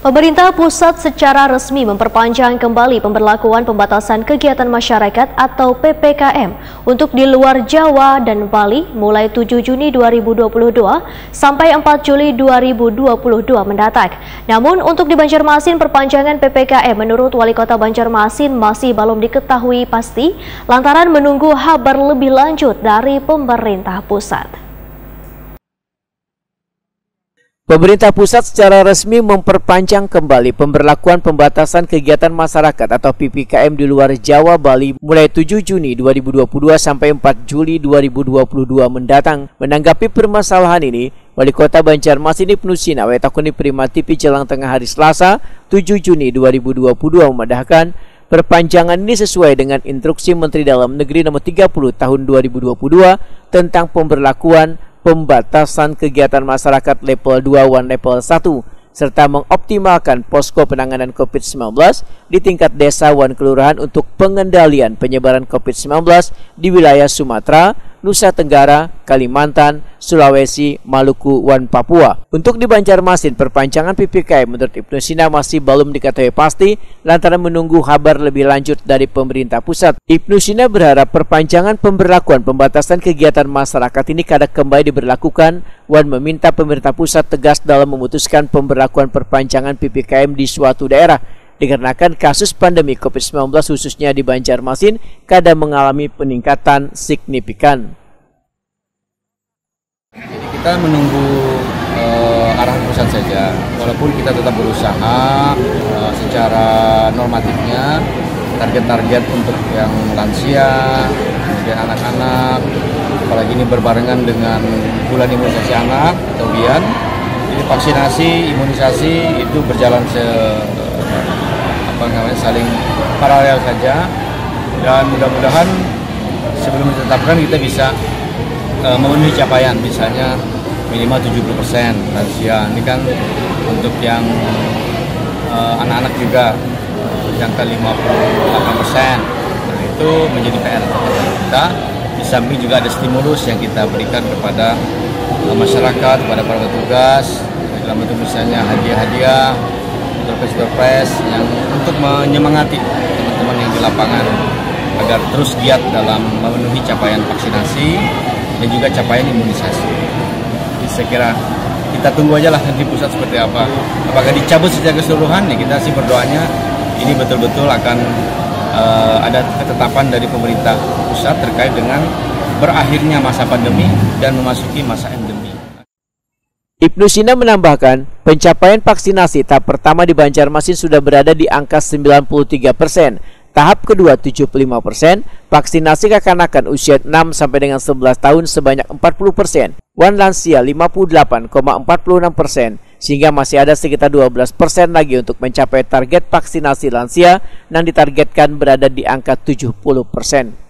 Pemerintah pusat secara resmi memperpanjang kembali pemberlakuan pembatasan kegiatan masyarakat atau PPKM untuk di luar Jawa dan Bali mulai 7 Juni 2022 sampai 4 Juli 2022 mendatang. Namun untuk di Banjarmasin perpanjangan PPKM menurut Wali Kota Banjarmasin masih belum diketahui pasti lantaran menunggu kabar lebih lanjut dari pemerintah pusat. Pemerintah pusat secara resmi memperpanjang kembali pemberlakuan pembatasan kegiatan masyarakat atau PPKM di luar Jawa Bali mulai 7 Juni 2022 sampai 4 Juli 2022 mendatang. Menanggapi permasalahan ini, Wali Kota Banjarmasin Ibnu Sina wetakuni Prima TV Jelang Tengah hari Selasa 7 Juni 2022 memandahkan perpanjangan ini sesuai dengan instruksi Menteri Dalam Negeri nomor 30 tahun 2022 tentang pemberlakuan pembatasan kegiatan masyarakat level 2 dan level 1 serta mengoptimalkan posko penanganan COVID-19 di tingkat desa dan kelurahan untuk pengendalian penyebaran COVID-19 di wilayah Sumatera, Nusa Tenggara, Kalimantan, Sulawesi, Maluku, dan Papua. Untuk di Banjarmasin, perpanjangan PPKM menurut Ibnu Sina masih belum diketahui pasti lantaran menunggu kabar lebih lanjut dari pemerintah pusat. Ibnu Sina berharap perpanjangan pemberlakuan pembatasan kegiatan masyarakat ini kada kembali diberlakukan dan meminta pemerintah pusat tegas dalam memutuskan pemberlakuan perpanjangan PPKM di suatu daerah dikarenakan kasus pandemi COVID-19 khususnya di Banjarmasin kadang mengalami peningkatan signifikan. Jadi kita menunggu arahan pusat saja, walaupun kita tetap berusaha secara normatifnya target-target untuk yang lansia, kemudian anak-anak, apalagi ini berbarengan dengan bulan imunisasi anak atau BIAN. Jadi vaksinasi, imunisasi itu berjalan saling paralel saja, dan mudah-mudahan sebelum ditetapkan kita bisa memenuhi capaian, misalnya minimal 70% lansia. Ini kan untuk yang anak-anak juga jangka 58%. Nah, itu menjadi PR kita. Di samping juga ada stimulus yang kita berikan kepada masyarakat, kepada para petugas dalam bentuk misalnya hadiah-hadiah, surprise yang untuk menyemangati teman-teman yang di lapangan agar terus giat dalam memenuhi capaian vaksinasi dan juga capaian imunisasi. Jadi saya kira kita tunggu aja lah nanti pusat seperti apa. Apakah dicabut secara keseluruhan? Ya kita sih berdoanya ini betul-betul akan ada ketetapan dari pemerintah pusat terkait dengan berakhirnya masa pandemi dan memasuki masa endemi. Ibnu Sina menambahkan, pencapaian vaksinasi tahap pertama di Banjarmasin sudah berada di angka 93%, tahap kedua 75%, vaksinasi kekanak-kanakan usia 6 sampai dengan 11 tahun sebanyak 40%, dan lansia 58,46%, sehingga masih ada sekitar 12% lagi untuk mencapai target vaksinasi lansia yang ditargetkan berada di angka 70%.